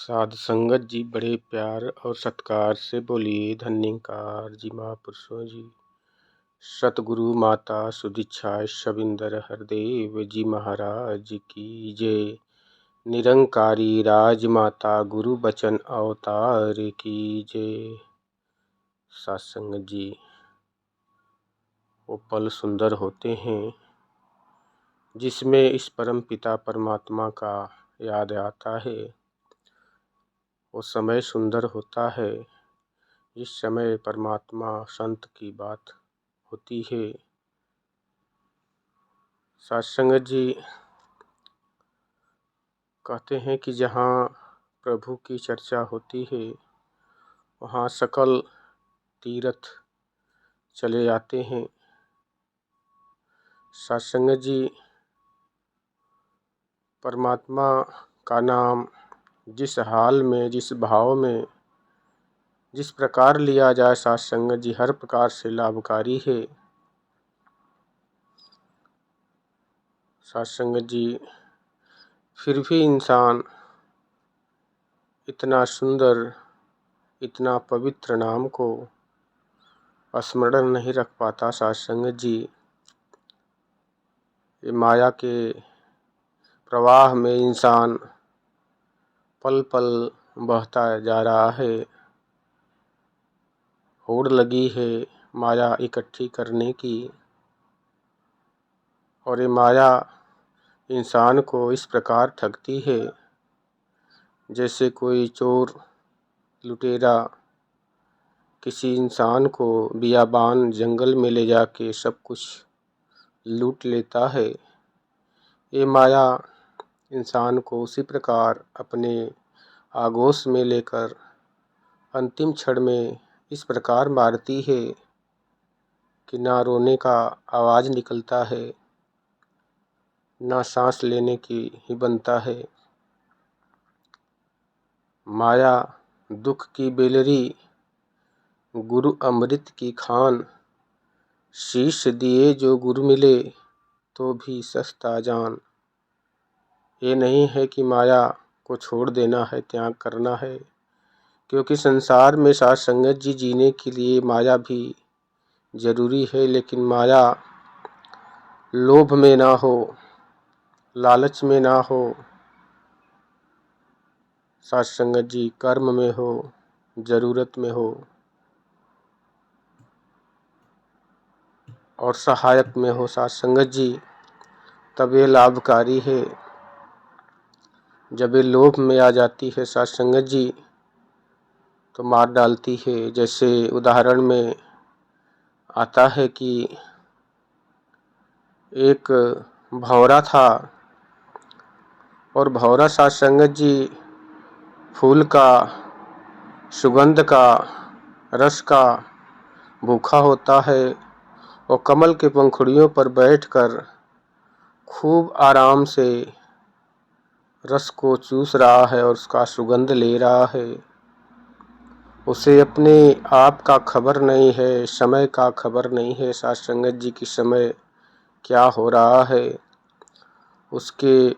साध संगत जी बड़े प्यार और सत्कार से बोलिए। धन्यकार जी महापुरुषों जी। सतगुरु माता सुदीक्षा शबिंदर हरदेव जी महाराज की जय। निरंकारी राजमाता गुरु बचन अवतार की जय। सत्संग जी, वो पल सुंदर होते हैं जिसमें इस परम पिता परमात्मा का याद आता है। वो समय सुंदर होता है जिस समय परमात्मा संत की बात होती है। सत्संग जी कहते हैं कि जहाँ प्रभु की चर्चा होती है वहाँ सकल तीर्थ चले जाते हैं। सत्संग जी, परमात्मा का नाम जिस हाल में, जिस भाव में, जिस प्रकार लिया जाए, सत्संग जी हर प्रकार से लाभकारी है। सत्संग जी, फिर भी इंसान इतना सुंदर, इतना पवित्र नाम को स्मरण नहीं रख पाता। सत्संग जी, ये माया के प्रवाह में इंसान पल पल बहता जा रहा है। होड़ लगी है माया इकट्ठी करने की, और ये माया इंसान को इस प्रकार ठगती है जैसे कोई चोर लुटेरा किसी इंसान को बियाबान जंगल में ले जाके सब कुछ लूट लेता है। ये माया इंसान को उसी प्रकार अपने आगोश में लेकर अंतिम क्षण में इस प्रकार मारती है कि ना रोने का आवाज़ निकलता है, ना सांस लेने की ही बनता है। माया दुख की बेलरी, गुरु अमृत की खान, शीश दिए जो गुरु मिले तो भी सस्ता जान। ये नहीं है कि माया को छोड़ देना है, त्याग करना है, क्योंकि संसार में साथ संगत जी जीने के लिए माया भी जरूरी है, लेकिन माया लोभ में ना हो, लालच में ना हो, साथ संगत जी कर्म में हो, जरूरत में हो और सहायक में हो साथ संगत जी, तब ये लाभकारी है। जब ये लोभ में आ जाती है साथ संगत जी तो मार डालती है। जैसे उदाहरण में आता है कि एक भंवरा था और भंवरा साथ संगत जी फूल का, सुगंध का, रस का भूखा होता है और कमल के पंखुड़ियों पर बैठकर खूब आराम से रस को चूस रहा है और उसका सुगंध ले रहा है। उसे अपने आप का खबर नहीं है, समय का खबर नहीं है साथ संगत जी की समय क्या हो रहा है। उसके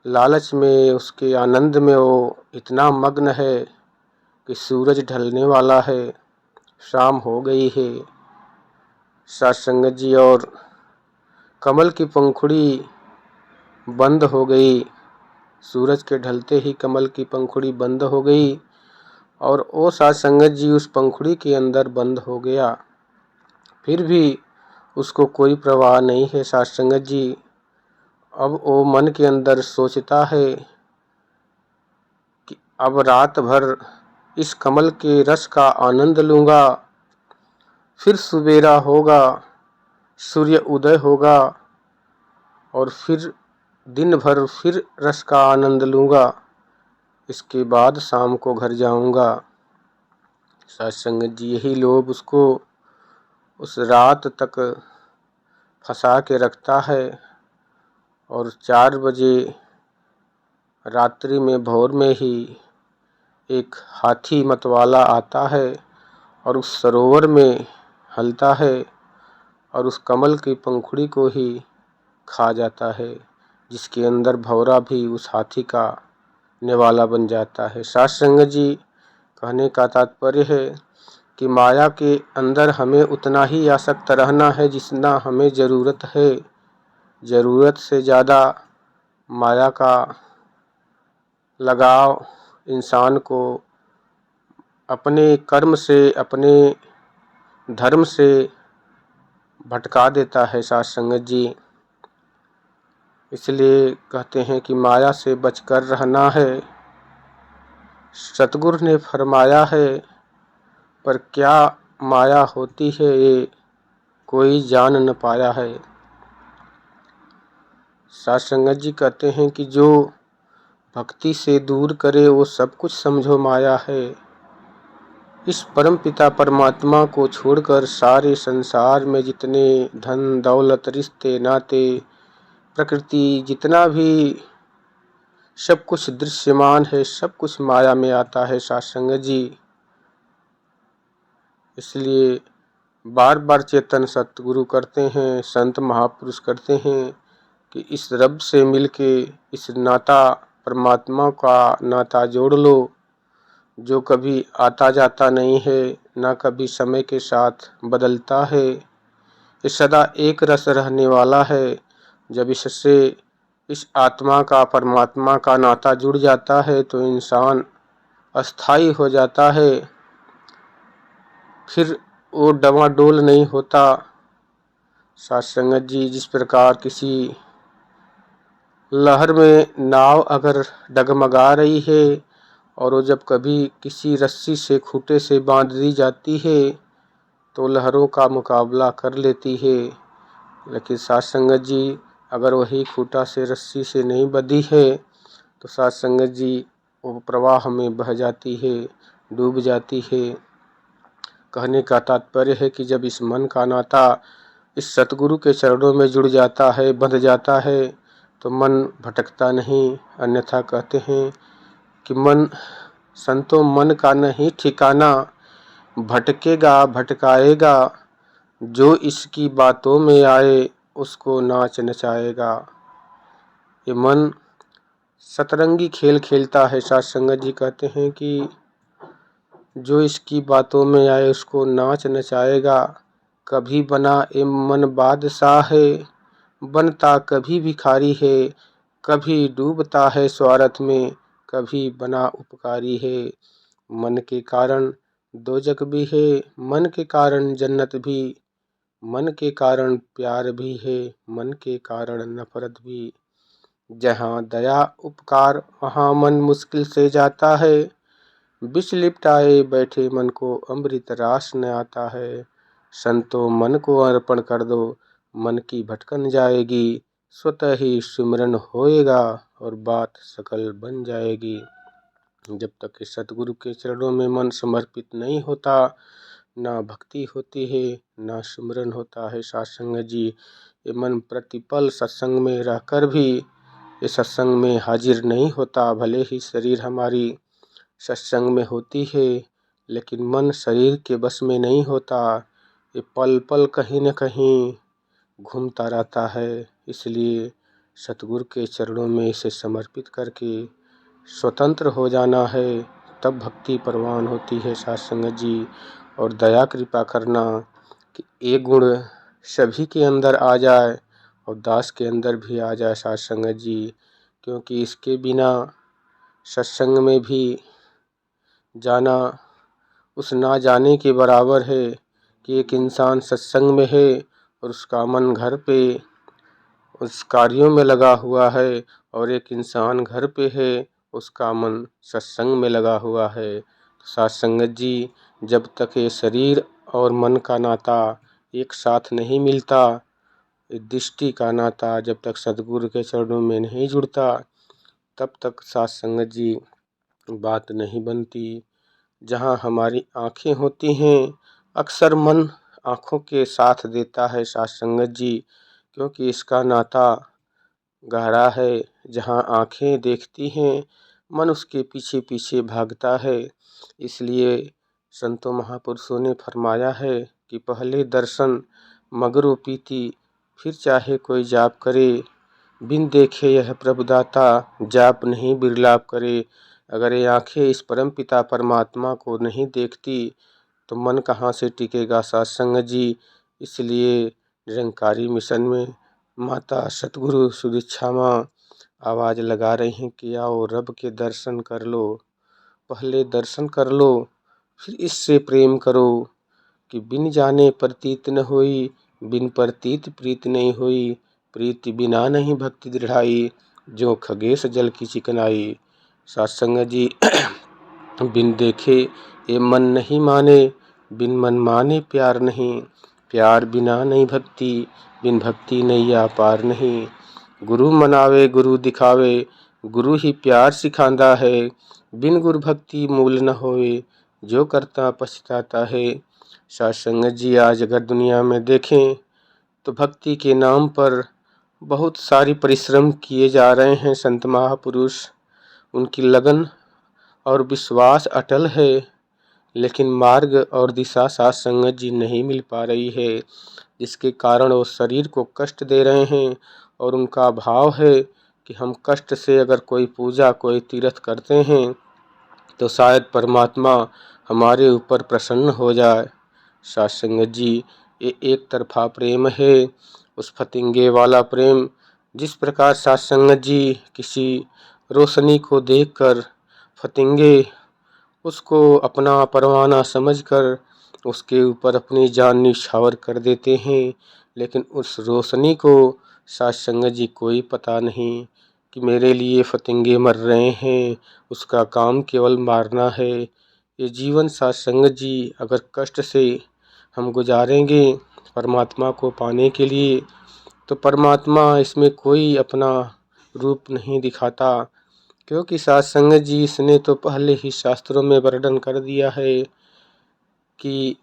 लालच में, उसके आनंद में वो इतना मग्न है कि सूरज ढलने वाला है, शाम हो गई है साथ संगत जी, और कमल की पंखुड़ी बंद हो गई। सूरज के ढलते ही कमल की पंखुड़ी बंद हो गई और वो साथ संगत जी उस पंखुड़ी के अंदर बंद हो गया। फिर भी उसको कोई परवाह नहीं है साथ संगत जी। अब वो मन के अंदर सोचता है कि अब रात भर इस कमल के रस का आनंद लूँगा, फिर सुबेरा होगा, सूर्य उदय होगा और फिर दिन भर फिर रस का आनंद लूँगा, इसके बाद शाम को घर जाऊँगा। साथ संगत जी, यही लोभ उसको उस रात तक फंसा के रखता है और 4 बजे रात्रि में भोर में ही एक हाथी मतवाला आता है और उस सरोवर में हलता है और उस कमल की पंखुड़ी को ही खा जाता है, जिसके अंदर भंवरा भी उस हाथी का निवाला बन जाता है। साथ संगत जी, कहने का तात्पर्य है कि माया के अंदर हमें उतना ही आसक्त रहना है जितना हमें ज़रूरत है। ज़रूरत से ज़्यादा माया का लगाव इंसान को अपने कर्म से, अपने धर्म से भटका देता है। साथ संगत जी, इसलिए कहते हैं कि माया से बचकर रहना है। सतगुरु ने फरमाया है, पर क्या माया होती है ये कोई जान न पाया है। साथ संगत जी कहते हैं कि जो भक्ति से दूर करे वो सब कुछ समझो माया है। इस परम पिता परमात्मा को छोड़कर सारे संसार में जितने धन दौलत, रिश्ते नाते, प्रकृति, जितना भी सब कुछ दृश्यमान है, सब कुछ माया में आता है। साथ संगत जी, इसलिए बार बार चेतन सतगुरु करते हैं, संत महापुरुष करते हैं कि इस रब से मिलके इस नाता परमात्मा का नाता जोड़ लो, जो कभी आता जाता नहीं है, ना कभी समय के साथ बदलता है। ये सदा एक रस रहने वाला है। जब इससे इस आत्मा का परमात्मा का नाता जुड़ जाता है तो इंसान अस्थाई हो जाता है, फिर वो डवाडोल नहीं होता। साथ संगत जी, जिस प्रकार किसी लहर में नाव अगर डगमगा रही है और वो जब कभी किसी रस्सी से, खूंटे से बांध दी जाती है तो लहरों का मुकाबला कर लेती है। लेकिन साथ संगत जी, अगर वही खूंटा से, रस्सी से नहीं बंधी है तो साथ संगत जी वो प्रवाह में बह जाती है, डूब जाती है। कहने का तात्पर्य है कि जब इस मन का नाता इस सतगुरु के चरणों में जुड़ जाता है, बंध जाता है, तो मन भटकता नहीं। अन्यथा कहते हैं कि मन, संतों मन का नहीं ठिकाना, भटकेगा भटकाएगा, जो इसकी बातों में आए उसको नाच नचाएगा। ये मन सतरंगी खेल खेलता है। साथ संगत जी कहते हैं कि जो इसकी बातों में आए उसको नाच नचाएगा। कभी बना ए मन बादशाह है, बनता कभी भिखारी है। कभी डूबता है स्वार्थ में, कभी बना उपकारी है। मन के कारण दोजक भी है, मन के कारण जन्नत भी, मन के कारण प्यार भी है, मन के कारण नफरत भी। जहाँ दया उपकार वहाँ मन मुश्किल से जाता है। विष लिपटाए बैठे मन को अमृत रास न आता है। संतों मन को अर्पण कर दो, मन की भटकन जाएगी। स्वतः ही सिमरन होएगा और बात सकल बन जाएगी। जब तक कि सतगुरु के चरणों में मन समर्पित नहीं होता, ना भक्ति होती है, ना सिमरन होता है। साथ संगत जी, ये मन प्रतिपल सत्संग में रहकर भी ये सत्संग में हाजिर नहीं होता। भले ही शरीर हमारी सत्संग में होती है, लेकिन मन शरीर के बस में नहीं होता। ये पल पल कहीं न कहीं घूमता रहता है। इसलिए सतगुरु के चरणों में इसे समर्पित करके स्वतंत्र हो जाना है, तब भक्ति परवान होती है। साथ संगत जी, और दया कृपा करना कि ये गुण सभी के अंदर आ जाए और दास के अंदर भी आ जाए। साथ संगत जी, क्योंकि इसके बिना सत्संग में भी जाना उस ना जाने के बराबर है कि एक इंसान सत्संग में है और उसका मन घर पे उस कार्यों में लगा हुआ है, और एक इंसान घर पे है, उसका मन सत्संग में लगा हुआ है। साथ संगत जी, जब तक ये शरीर और मन का नाता एक साथ नहीं मिलता, दृष्टि का नाता जब तक सतगुरु के चरणों में नहीं जुड़ता, तब तक साथ संगत जी बात नहीं बनती। जहाँ हमारी आँखें होती हैं, अक्सर मन आँखों के साथ देता है। साथ संगत जी, क्योंकि इसका नाता गहरा है। जहाँ आँखें देखती हैं, मन उसके पीछे पीछे भागता है। इसलिए संतों महापुरुषों ने फरमाया है कि पहले दर्शन मगरो पीती, फिर चाहे कोई जाप करे। बिन देखे यह प्रभुदाता, जाप नहीं बिरलाप करे। अगर ये आंखें इस परम पिता परमात्मा को नहीं देखती तो मन कहाँ से टिकेगा साथ संगत जी। इसलिए निरंकारी मिशन में माता सतगुरु सुदीक्षा माँ आवाज़ लगा रही हैं कि आओ रब के दर्शन कर लो। पहले दर्शन कर लो फिर इससे प्रेम करो, कि बिन जाने प्रतीत न होई, बिन प्रतीत प्रीत नहीं होई। प्रीति बिना नहीं भक्ति दृढ़ाई, जो खगेश जल की चिकनाई। सत्संग जी बिन देखे ये मन नहीं माने, बिन मन माने प्यार नहीं। प्यार बिना नहीं भक्ति, बिन भक्ति नैया पार नहीं। गुरु मनावे गुरु दिखावे, गुरु ही प्यार सिखांदा है। बिन गुरु भक्ति मूल न होए, जो करता पछताता है। सत्संग जी आज अगर दुनिया में देखें तो भक्ति के नाम पर बहुत सारी परिश्रम किए जा रहे हैं संत महापुरुष। उनकी लगन और विश्वास अटल है, लेकिन मार्ग और दिशा साथ संगत जी नहीं मिल पा रही है, जिसके कारण वो शरीर को कष्ट दे रहे हैं। और उनका भाव है कि हम कष्ट से अगर कोई पूजा कोई तीर्थ करते हैं तो शायद परमात्मा हमारे ऊपर प्रसन्न हो जाए। साथ संगत जी ये एक तरफा प्रेम है, उस फतिंगे वाला प्रेम। जिस प्रकार साथ संगत जी किसी रोशनी को देखकर फतिंगे उसको अपना परवाना समझकर उसके ऊपर अपनी जान निछावर कर देते हैं, लेकिन उस रोशनी को साथ संगत जी कोई पता नहीं कि मेरे लिए फतिंगे मर रहे हैं, उसका काम केवल मारना है। ये जीवन साथ संगत जी अगर कष्ट से हम गुजारेंगे परमात्मा को पाने के लिए, तो परमात्मा इसमें कोई अपना रूप नहीं दिखाता, क्योंकि साथ संगत जी इसने तो पहले ही शास्त्रों में वर्णन कर दिया है कि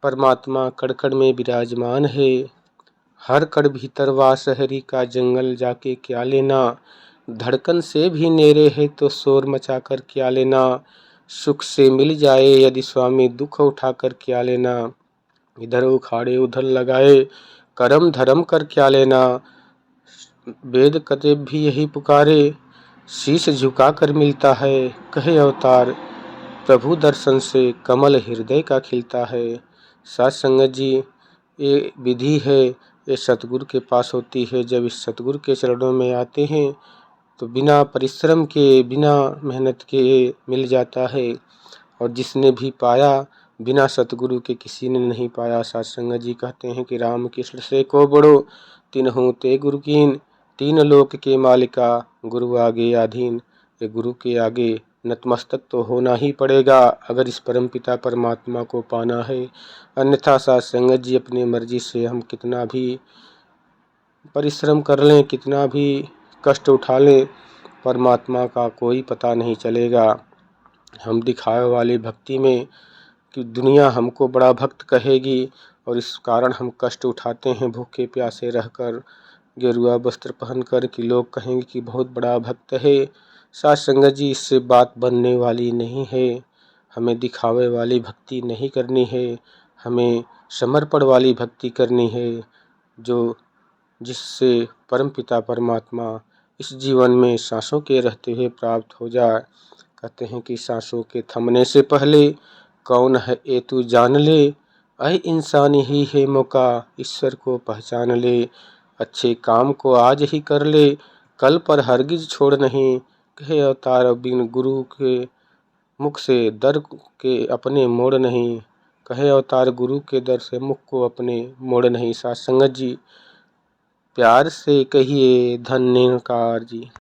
परमात्मा कण कण में विराजमान है। हर कण भीतर वास हरि का, जंगल जाके क्या लेना। धड़कन से भी नेरे है तो शोर मचा कर क्या लेना। सुख से मिल जाए यदि स्वामी, दुख उठाकर क्या लेना। इधर उखाड़े उधर लगाए, करम धर्म कर क्या लेना। वेद कते भी यही पुकारे, शीश झुका कर मिलता है। कहे अवतार प्रभु दर्शन से कमल हृदय का खिलता है। साथ संगत जी ये विधि है, ये सतगुरु के पास होती है। जब इस सतगुरु के चरणों में आते हैं तो बिना परिश्रम के बिना मेहनत के मिल जाता है। और जिसने भी पाया बिना सतगुरु के किसी ने नहीं पाया। साथ संगत जी कहते हैं कि राम कृष्ण से को बड़ो, तिन्हु ते गुरु कीन। तीन लोक के मालिका, गुरु आगे आधीन। ये गुरु के आगे नतमस्तक तो होना ही पड़ेगा अगर इस परम पिता परमात्मा को पाना है। अन्यथा साथ संगत जी अपनी मर्जी से हम कितना भी परिश्रम कर लें, कितना भी कष्ट उठा लें, परमात्मा का कोई पता नहीं चलेगा। हम दिखावे वाली भक्ति में कि दुनिया हमको बड़ा भक्त कहेगी, और इस कारण हम कष्ट उठाते हैं भूखे प्यासे रहकर, गेरुआ वस्त्र पहनकर, कि लोग कहेंगे कि बहुत बड़ा भक्त है। साथ संगत जी इससे बात बनने वाली नहीं है। हमें दिखावे वाली भक्ति नहीं करनी है, हमें समर्पण वाली भक्ति करनी है, जो जिससे परमपिता परमात्मा इस जीवन में सांसों के रहते हुए प्राप्त हो जाए। कहते हैं कि सांसों के थमने से पहले कौन है ये तू जान ले। ऐ इंसान ही है मौका, ईश्वर को पहचान ले। अच्छे काम को आज ही कर ले, कल पर हरगिज छोड़ नहीं। कहे अवतार बिन गुरु के मुख से दर के अपने मोड़ नहीं। कहे अवतार गुरु के दर से मुख को अपने मोड़ नहीं। साथ संगत जी प्यार से कहिए धन्यकार जी।